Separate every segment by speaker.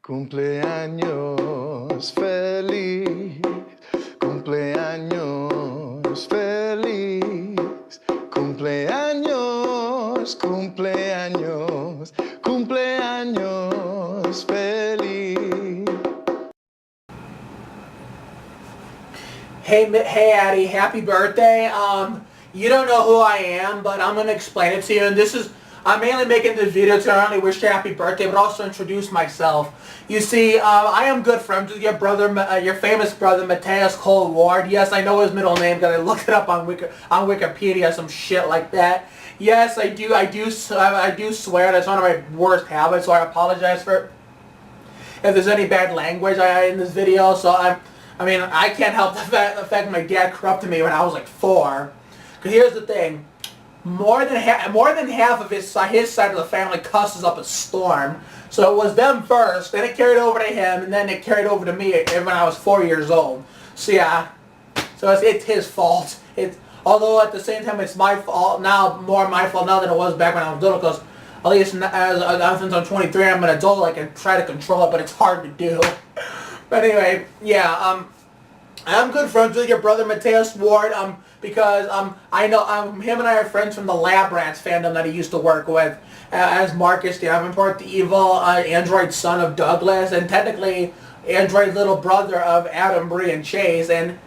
Speaker 1: Cumpleaños feliz, cumpleaños feliz, cumpleaños, cumpleaños, cumpleaños feliz.
Speaker 2: Hey Addie, happy birthday. You don't know who I am, but I'm gonna explain it to you. And I'm mainly making this video to not only wish you happy birthday, but also introduce myself. You see, I am good friends with your brother, your famous brother, Mateus Cole Ward. Yes, I know his middle name because I looked it up on Wikipedia, some shit like that. Yes, I do swear. That's one of my worst habits, so I apologize for if there's any bad language in this video. So I can't help the fact my dad corrupted me when I was like 4. Because here's the thing. More than half of his side of the family cusses up a storm. So it was them first, then it carried over to him, and then it carried over to me when I was 4 years old. So yeah, so it's his fault. Although at the same time it's my fault now, more my fault now than it was back when I was little. Because at least since I'm 23, I'm an adult. I can try to control it, but it's hard to do. But anyway, yeah, I'm good friends with your brother Mateus Ward. Because I know him and I are friends from the Lab Rats fandom that he used to work with as Marcus Davenport, the evil android son of Douglas, and technically android little brother of Adam, Bree, and Chase, and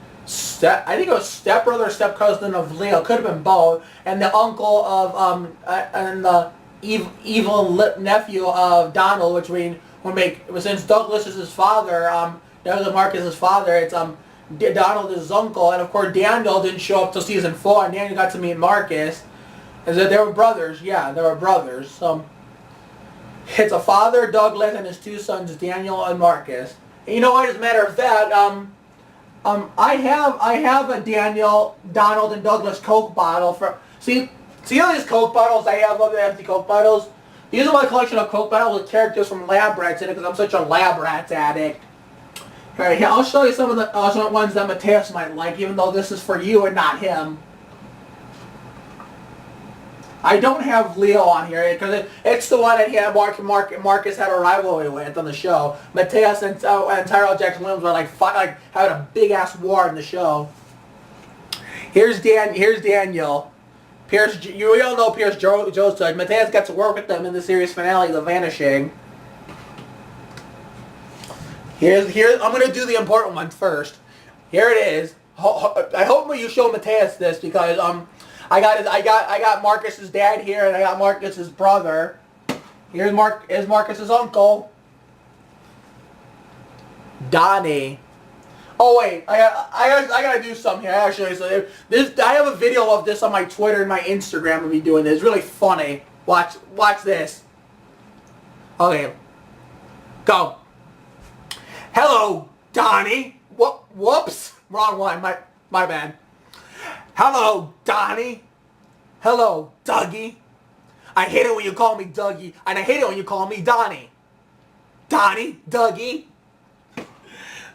Speaker 2: I think it was stepbrother or step-cousin of Leo, could have been both, and the uncle of and the evil nephew of Donald, which since Douglas is his father, Douglas Marcus is his father, it's Donald is his uncle, and of course Daniel didn't show up till season 4, and Daniel got to meet Marcus. Is that they were brothers? Yeah, they were brothers. It's a father, Douglas, and his 2 sons, Daniel and Marcus. And you know what? As a matter of fact, I have a Daniel, Donald, and Douglas Coke bottle for. See all these Coke bottles I have, all the empty Coke bottles. These are my collection of Coke bottles with characters from Lab Rats in it because I'm such a Lab Rats addict. Alright, here, I'll show you some of the ones that Mateus might like, even though this is for you and not him. I don't have Leo on here, because it's the one that he had Marcus had a rivalry with on the show. Mateus and Tyrell Jackson Williams were having a big-ass war in the show. Here's Daniel. We all know Pierce Joe's judge. Mateus got to work with them in the series finale, The Vanishing. Here, I'm going to do the important one first. Here it is. I hope you show Mateus this because I got Marcus's dad here and I got Marcus's brother. Here's Marcus's uncle, Donnie. Oh wait, I gotta do something here actually. So I have a video of this on my Twitter and my Instagram of me doing this. It's really funny. Watch this. Okay, go. Hello, Donnie. Whoops. Wrong one. My bad. Hello, Donnie. Hello, Dougie. I hate it when you call me Dougie, and I hate it when you call me Donnie. Donnie, Dougie.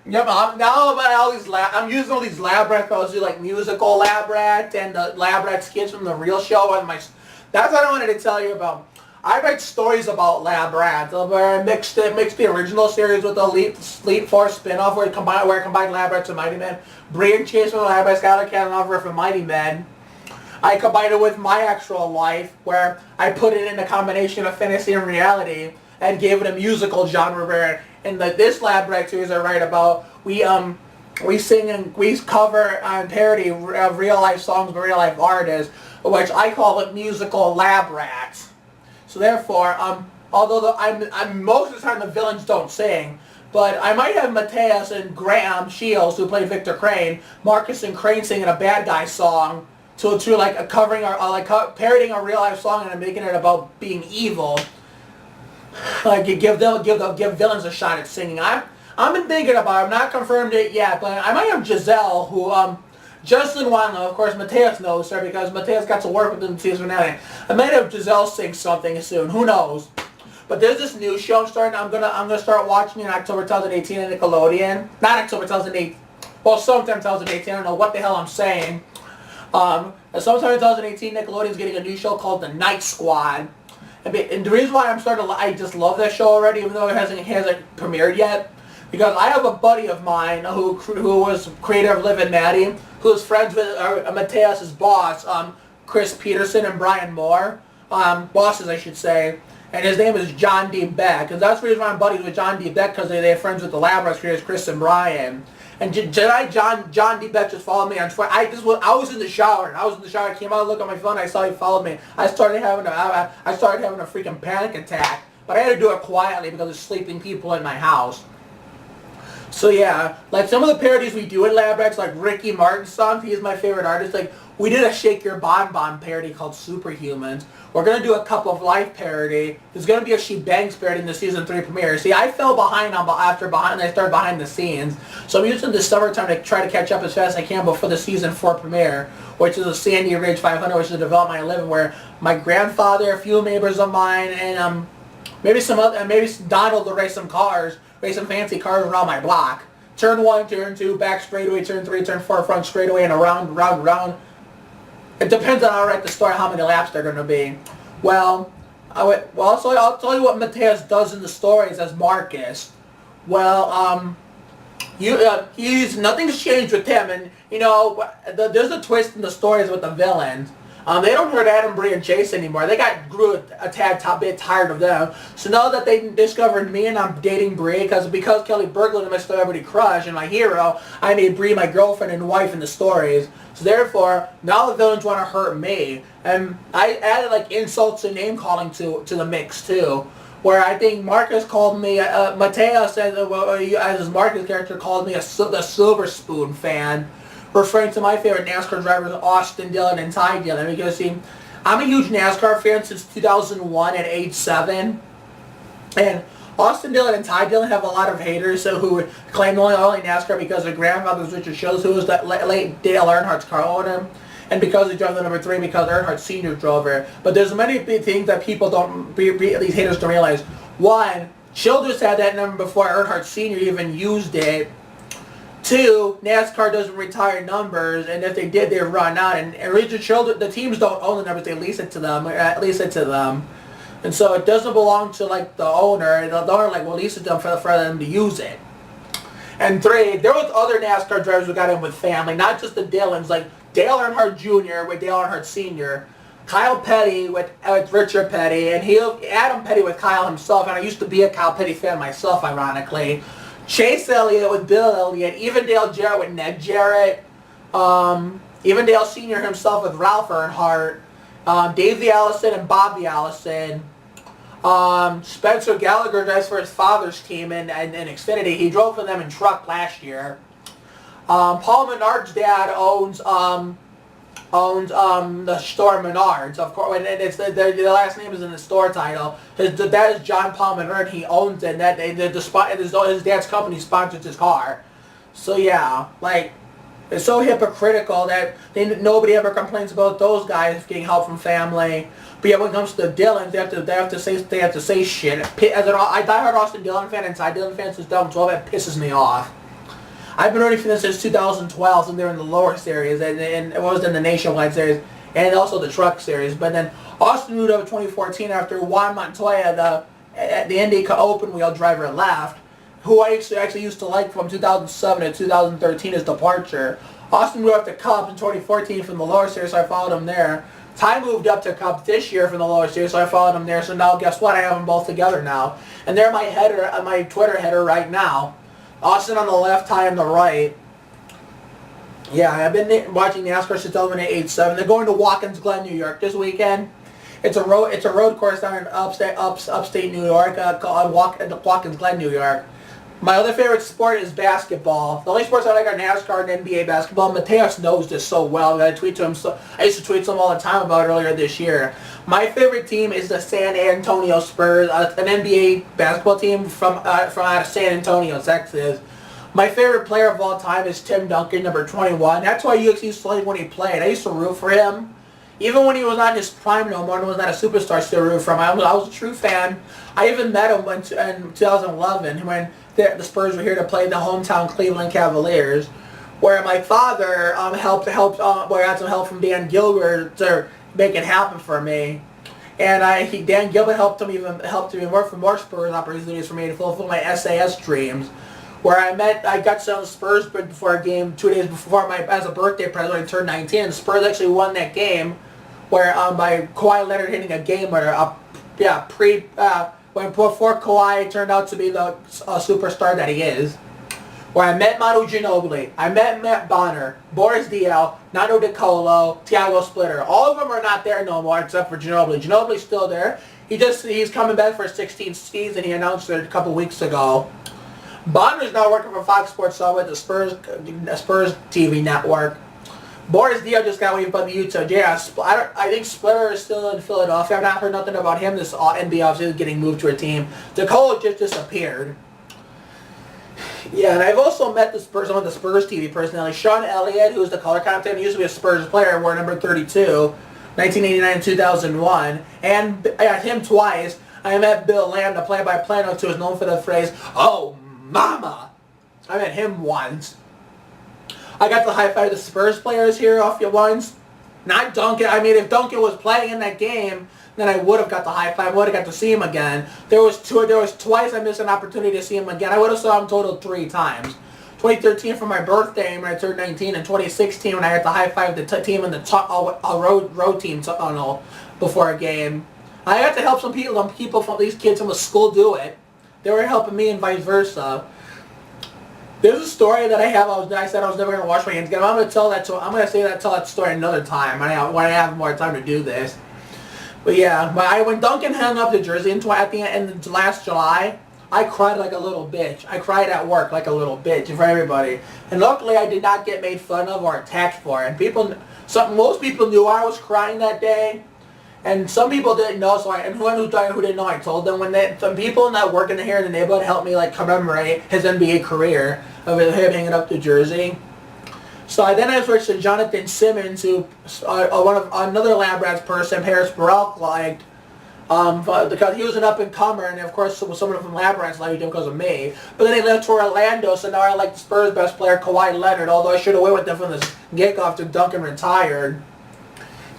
Speaker 2: Yep, I'm using all these Lab Rats. I was doing like musical Lab Rat and the Lab Rat skits from the real show. And that's what I wanted to tell you about. I write stories about Lab Rats, where I mixed the original series with the Elite Four spin-off, where I combined Lab Rats and Mighty Men. Bree and Chase from the Lab Rats got a canon offer for Mighty Men. I combined it with my actual life, where I put it in a combination of fantasy and reality, and gave it a musical genre. Where in this Lab Rat series I write about, we sing and we cover and parody of real life songs by real life artists, which I call it musical Lab Rats. So therefore, although I'm most of the time the villains don't sing, but I might have Mateus and Graham Shields, who play Victor Crane, Marcus and Crane singing a bad guy song to like parodying a real life song and making it about being evil. Like give villains a shot at singing. I've been thinking about it. I'm not confirmed it yet, but I might have Giselle, who Justin Wanlow, of course, Mateus knows her because Mateus got to work with them in season 9. I might have Giselle sing something soon. Who knows? But there's this new show I'm gonna start watching in October 2018 on Nickelodeon. Not October 2008. Well, sometime 2018. I don't know what the hell I'm saying. Sometime in 2018, Nickelodeon's getting a new show called The Night Squad. And the reason why I just love that show already, even though it hasn't premiered yet, because I have a buddy of mine who was creator of Livin, who's friends with Mateus' boss, Chris Peterson and Brian Moore, bosses I should say, and his name is John D. Beck, and that's the reason why I'm buddies with John D. Beck, because they're friends with the Labrador creators, Chris and Brian. And John D. Beck just followed me on Twitter. I was in the shower. I came out, looked at my phone. I saw he followed me. I started having a freaking panic attack. But I had to do it quietly because there's sleeping people in my house. So yeah, like some of the parodies we do in Labrex, like Ricky Martin's song, he is my favorite artist. Like we did a Shake Your Bon Bon parody called Superhumans. We're gonna do a Cup of Life parody. There's gonna be a She Bangs parody in the season 3 premiere. See, I fell behind I started behind the scenes. So I'm using the summertime to try to catch up as fast as I can before the season 4 premiere, which is a Sandy Ridge 500, which is a development I live in, where my grandfather, a few neighbors of mine, and maybe Donald will race some fancy cars around my block. Turn 1, turn 2, back straightaway, turn 3, turn 4, front straightaway, and around. It depends on how I write the story, how many laps they're going to be. Well, so I'll tell you what Mateus does in the stories as Marcus. Well, nothing's changed with him, and there's a twist in the stories with the villains. They don't hurt Adam, Bree, and Chase anymore. They grew a bit tired of them. So now that they discovered me and I'm dating Bree, because Kelly Berglund is my celebrity crush and my hero, I made Bree my girlfriend and wife in the stories. So therefore, now the villains want to hurt me. And I added like insults and name calling to the mix too. Where I think Marcus called me, Mateus, as his Marcus character, called me the Silver Spoon fan, referring to my favorite NASCAR drivers, Austin Dillon and Ty Dillon. Because see, I'm a huge NASCAR fan since 2001 at age 7. And Austin Dillon and Ty Dillon have a lot of haters who claim only NASCAR because their grandfather's Richard Shows, who was that late Dale Earnhardt's car owner. And because he drove the number 3, because Earnhardt Sr. drove her. But there's many things that people these haters don't realize. One, Childress had that number before Earnhardt Sr. even used it. 2, NASCAR doesn't retire numbers, and if they did, they'd run out. And Richard Childress, the teams don't own the numbers; they lease it to them. And so it doesn't belong to like the owner. The owner will lease it to them for them to use it. And 3, there was other NASCAR drivers who got in with family, not just the Dillons, like Dale Earnhardt Jr. with Dale Earnhardt Sr., Kyle Petty with Richard Petty, and Adam Petty with Kyle himself. And I used to be a Kyle Petty fan myself, ironically. Chase Elliott with Bill Elliott, Evandale Jarrett with Ned Jarrett, Evandale Sr. himself with Ralph Earnhardt, Davey Allison and Bobby Allison, Spencer Gallagher drives for his father's team in Xfinity. He drove for them in truck last year. Paul Menard's dad owns the store Menards, of course, and it's the last name is in the store title. His dad is John Paul Menard. He owns it, and his dad's company sponsors his car. So yeah, like it's so hypocritical that nobody ever complains about those guys getting help from family. But yeah, when it comes to the Dillons, they have to say shit. As a diehard Austin Dillon fan and Ty Dillon fan since 2012, it pisses me off. I've been rooting for them since 2012, and they're in the lower series, and it was in the Nationwide series, and also the Truck series. But then Austin moved up in 2014 after Juan Montoya, the Indy open wheel driver, left, who I actually used to like from 2007 to 2013, his departure. Austin moved up to Cubs in 2014 from the lower series, so I followed him there. Ty moved up to Cubs this year from the lower series, so I followed him there. So now, guess what? I have them both together now, and they're my Twitter header right now. Austin on the left, Ty on the right. Yeah, I've been watching NASCAR since 2007. They're going to Watkins Glen, New York this weekend. It's a road course down in upstate New York called Watkins Glen, New York. My other favorite sport is basketball. The only sports I like are NASCAR and NBA basketball. Mateus knows this so well. I used to tweet to him all the time about it earlier this year. My favorite team is the San Antonio Spurs, an NBA basketball team from out of San Antonio, Texas. My favorite player of all time is Tim Duncan, number 21. That's why I used to like when he played. I used to root for him. Even when he was not in his prime no more and was not a superstar, still root for him. I was a true fan. I even met him in 2011 when the Spurs were here to play the hometown Cleveland Cavaliers, where my father helped. Where I had some help from Dan Gilbert to make it happen for me. And Dan Gilbert helped me work for more Spurs opportunities for me to fulfill my SAS dreams. Where I got some Spurs before a game 2 days before as a birthday present when I turned 19. The Spurs actually won that game, where by Kawhi Leonard hitting a game winner. When before Kawhi turned out to be the superstar that he is. Where I met Manu Ginobili, I met Matt Bonner, Boris Diaw, Nando De Colo, Thiago Splitter. All of them are not there no more except for Ginobili. Ginobili's still there. He's coming back for his 16th season. He announced it a couple weeks ago. Bonner's now working for Fox Sports Summit, the Spurs TV network. Boris Diaw just got waived by the Utah Jazz. I think Splitter is still in Philadelphia. I've not heard nothing about him this NBA offseason getting moved to a team. De Colo just disappeared. Yeah, and I've also met some of the Spurs TV personalities. Sean Elliott, who's the color commentator, used to be a Spurs player, wore number 32, 1989 and 2001. And I got him twice. I met Bill Lamb, the play-by-play announcer, who is known for the phrase, "Oh, mama." I met him once. I got to high-five the Spurs players here off you once. Not Duncan. I mean, if Duncan was playing in that game, then I would have got the high-five. I would have got to see him again. There was twice I missed an opportunity to see him again. I would have saw him total 3 times. 2013 for my birthday when I turned 19, and 2016 when I had to high-five the team in the road team tunnel before a game. I got to help some people from these kids from the school do it. They were helping me and vice versa. There's a story that I have. I said I was never going to wash my hands again. I'm going to tell that story another time when I have more time to do this. But yeah, when Duncan hung up the jersey at the end last July, I cried like a little bitch. I cried at work like a little bitch for everybody. And luckily, I did not get made fun of or attacked for it. And most people knew I was crying that day. And some people didn't know, who didn't know, I told them. Some people that work here in the neighborhood helped me commemorate his NBA career of him hanging up the jersey. So I switched to Jonathan Simmons, who another Lab Rats person, Harris Burrell liked, because he was an up-and-comer, and of course someone from Lab Rats liked him because of me. But then he left to Orlando, so now I like the Spurs' best player, Kawhi Leonard, although I should have went with them from this get after Duncan retired.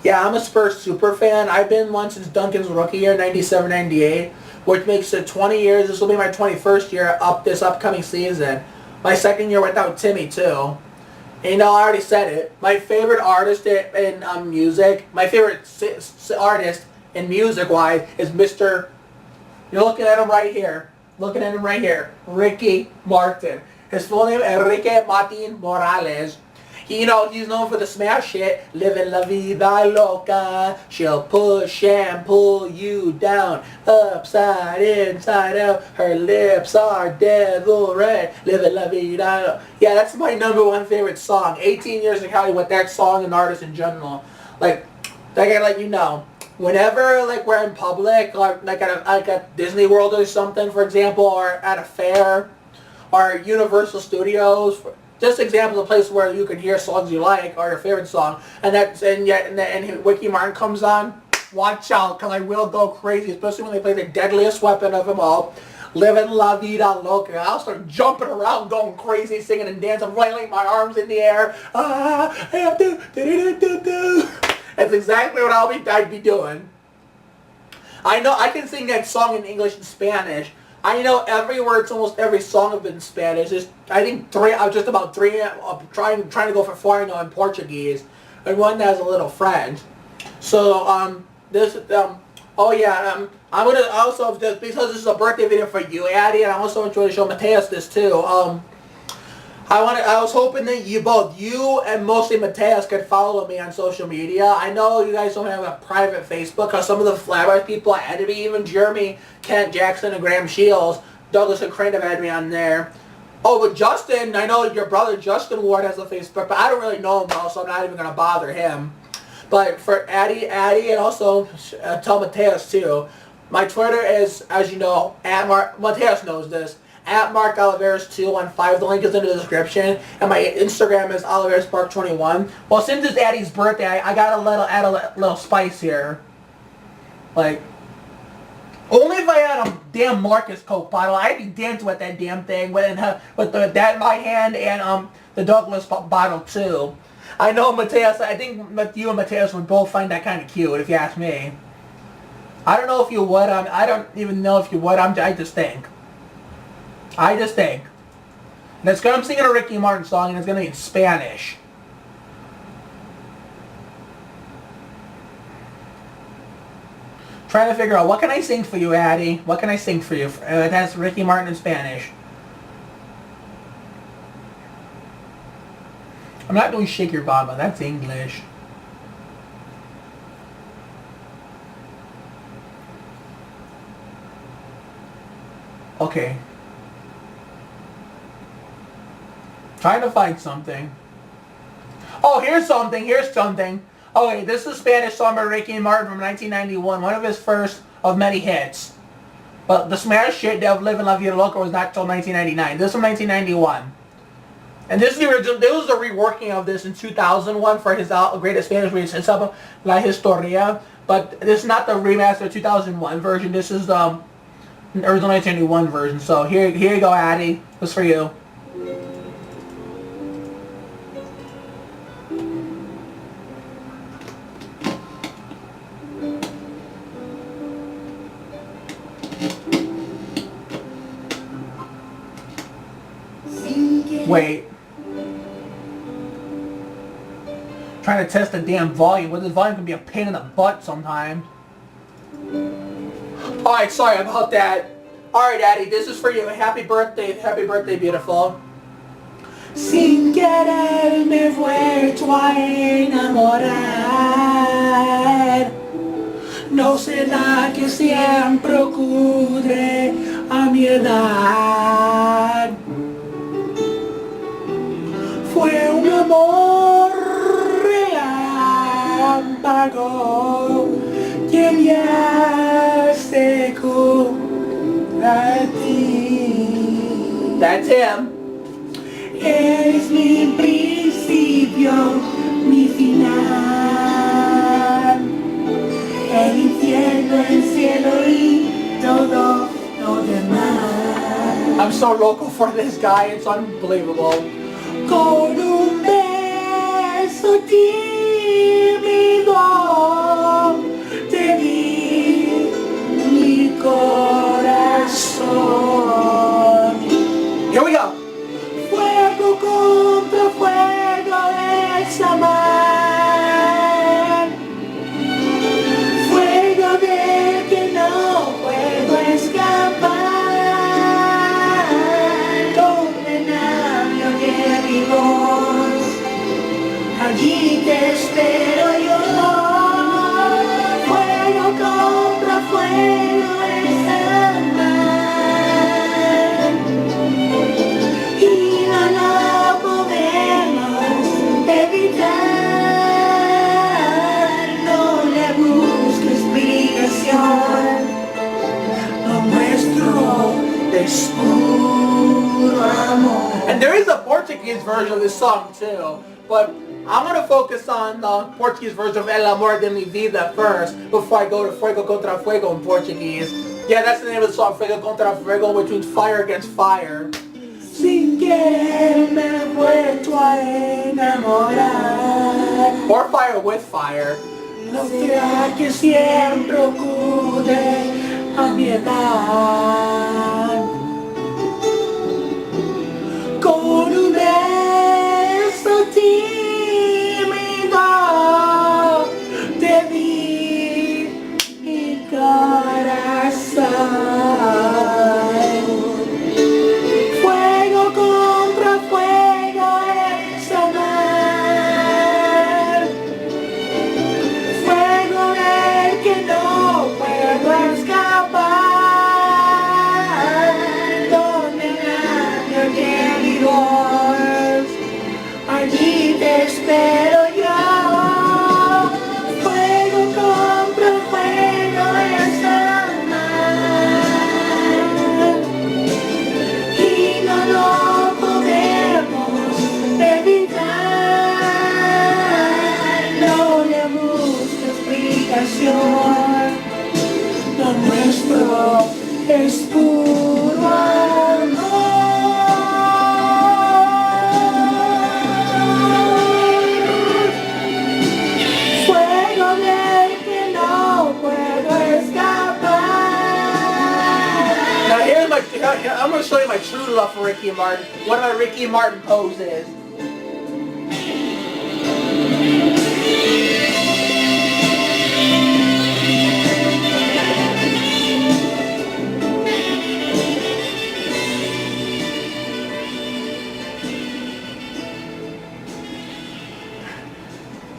Speaker 2: Yeah, I'm a Spurs super fan. I've been one since Duncan's rookie year, 97-98, which makes it 20 years. This will be my 21st year this upcoming season. My second year without Timmy, too. And I already said it. My favorite artist in music, my favorite artist in music-wise is Mr. You're looking at him right here. Ricky Martin. His full name is Enrique Martin Morales. He's known for the smash hit, Livin' La Vida Loca. She'll push and pull you down, upside, inside out. Her lips are devil red, Livin' La Vida. Yeah, that's my #1 favorite song. 18 years in Cali with that song and artist in general. I gotta let you know. Whenever we're in public, at Disney World or something, for example, or at a fair, or Universal Studios. Just examples of places where you can hear songs you like or your favorite song, and Ricky Martin comes on. Watch out, cause I will go crazy, especially when they play the deadliest weapon of them all, "Livin' La Vida Loca." I'll start jumping around, going crazy, singing and dancing, flailing my arms in the air. That's exactly what I'd be doing. I know I can sing that song in English and Spanish. I know every word to almost every song of it in Spanish. I think 3. I'm just about 3. Trying to go for 4 I know in Portuguese, and one that has a little French. So I'm gonna also, just because this is a birthday video for you, Addie, and I also enjoy to show Mateus this too. I was hoping that you and mostly Mateus could follow me on social media. I know you guys don't have a private Facebook, because some of the Flabbers people added me, even Jeremy, Kent Jackson, and Graham Shields, Douglas and Crane have added me on there. Oh, but Justin, I know your brother Justin Ward has a Facebook, but I don't really know him well, so I'm not even going to bother him. But for Addie, and also tell Mateus too, my Twitter is, as you know, Mateus knows this, at Mark Oliveras 215. The link is in the description. And my Instagram is OliverasPark21. Well, since it's Addie's birthday, I gotta add a little spice here. Only if I had a damn Marcus Coke bottle, I'd be dancing with that damn thing with that in my hand and the Douglas bottle too. I know Mateus. I think you and Mateus would both find that kind of cute, if you ask me. I don't know if you would. I don't even know if you would. I just think. I just think. And it's gonna, I'm singing a Ricky Martin song, and it's gonna be in Spanish. Trying to figure out what can I sing for you, Addie. What can I sing for you? It has Ricky Martin in Spanish. I'm not doing Shake Your Baba. That's English. Okay. Trying to find something. Oh, here's something. Here's something. Okay, this is a Spanish song by Ricky Martin from 1991. One of his first of many hits. But the smash hit of Livin La Vida Loca was not until 1999. This is from 1991. And this is the original. This was the reworking of this in 2001 for his greatest Spanish release. It's up La Historia. But this is not the remastered 2001 version. This is the original 1991 version. So here you go, Addie. This is for you. Wait. Trying to test the damn volume. Well, the volume can be a pain in the butt sometimes. Alright, sorry about that. Alright, Daddy, this is for you. Happy birthday, beautiful. Sin querer me he vuelto a enamorar. ¿No será que siempre ocurre a mi edad? Fue un amor relámpago que me hace contra ti. That's him. Eres mi principio, mi final. El infierno, el cielo y todo lo demás. I'm so local for this guy, it's unbelievable. Con un beso tímido te di mi corazón. Here we go. Fuego contra fuego es amar. Fuego del que no puedo escapar. Allí te espero yo. Fuego contra fuego es amar. Y no lo podemos evitar. No le busques explicación. Lo nuestro es puro amor. And there is a Portuguese version of this song too, but I'm going to focus on the Portuguese version of El Amor de Mi Vida first, before I go to Fuego Contra Fuego in Portuguese. Yeah, that's the name of the song, Fuego Contra Fuego, which means fire against fire. Sin querer me he vuelto a enamorar. Or fire with fire. No será que siempre ocurre a mi edad. Con un beso tímido te di mi corazón. Fuego contra fuego es amar. Fuego del que no puedo escapar. Donde nadie quiere ir. Allí te espero yo. Fuego contra fuego es amar. Y no lo podemos evitar. No le busques explicación. Lo nuestro es puro amor. Fuego del que no puedo escapar. love for Ricky Martin. One of my Ricky Martin poses.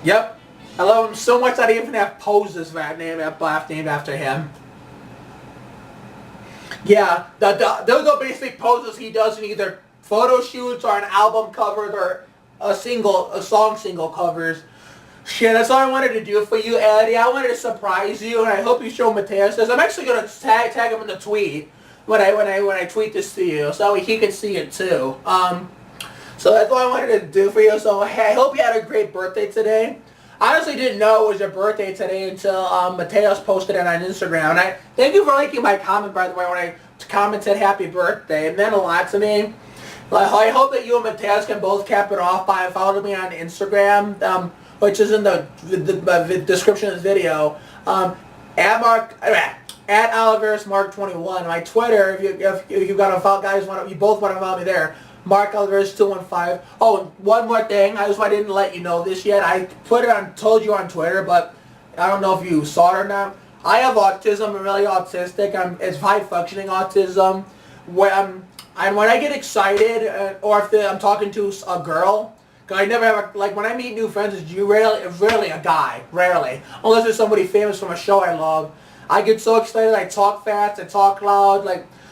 Speaker 2: Yep. I love him so much that I even have poses that named after him. Yeah, those are basic poses he does in either photo shoots or an album covers or a song single covers. Shit, that's all I wanted to do for you, Eddie. I wanted to surprise you, and I hope you show Mateus this. I'm actually gonna tag him in the tweet when I tweet this to you, so he can see it too. So that's all I wanted to do for you. So hey, I hope you had a great birthday today. I honestly didn't know it was your birthday today until Mateus posted it on Instagram. And I thank you for liking my comment, by the way, when I commented happy birthday. It meant a lot to me. I hope that you and Mateus can both cap it off by following me on Instagram, which is in the description of this video. At OliversMark21. My Twitter, if you got to follow, guys, you both want to follow me there. Mark Oliveris215. Oh, and one more thing. I didn't let you know this yet. I told you on Twitter, but I don't know if you saw it or not. I have autism. I'm really autistic. It's high functioning autism. And when I get excited, or if I'm talking to a girl, because I never have when I meet new friends, it's rarely a guy, rarely, unless it's somebody famous from a show I love. I get so excited. I talk fast. I talk loud.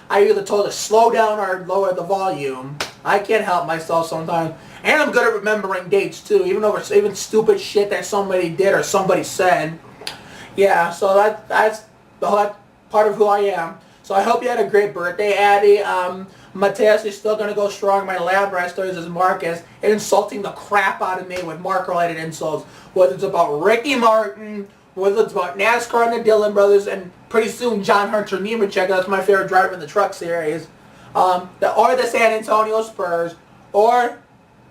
Speaker 2: I either told to slow down or lower the volume. I can't help myself sometimes. And I'm good at remembering dates too, even stupid shit that somebody did or somebody said. Yeah, so that's the whole part of who I am. So I hope you had a great birthday, Addie. Mateus is still going to go strong. My lab rat stories is Marcus insulting the crap out of me with Mark-related insults. Whether it's about Ricky Martin, whether it's about NASCAR and the Dillon brothers, and pretty soon John Hunter Nemechek, that's my favorite driver in the truck series, or the San Antonio Spurs, or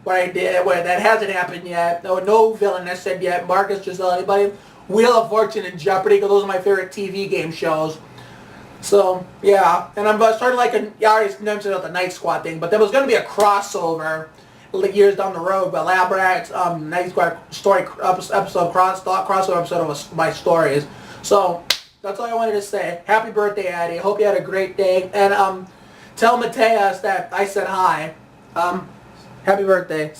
Speaker 2: what I did, that hasn't happened yet, no villain has said yet, Marcus, Giselle, anybody, Wheel of Fortune and Jeopardy, because those are my favorite TV game shows. So, yeah, and I'm starting I already mentioned the Night Squad thing, but there was going to be a crossover years down the road, but Lab Rats, Night Squad crossover episode of my stories. So that's all I wanted to say. Happy birthday, Addie. Hope you had a great day, and tell Mateus that I said hi. Happy birthday.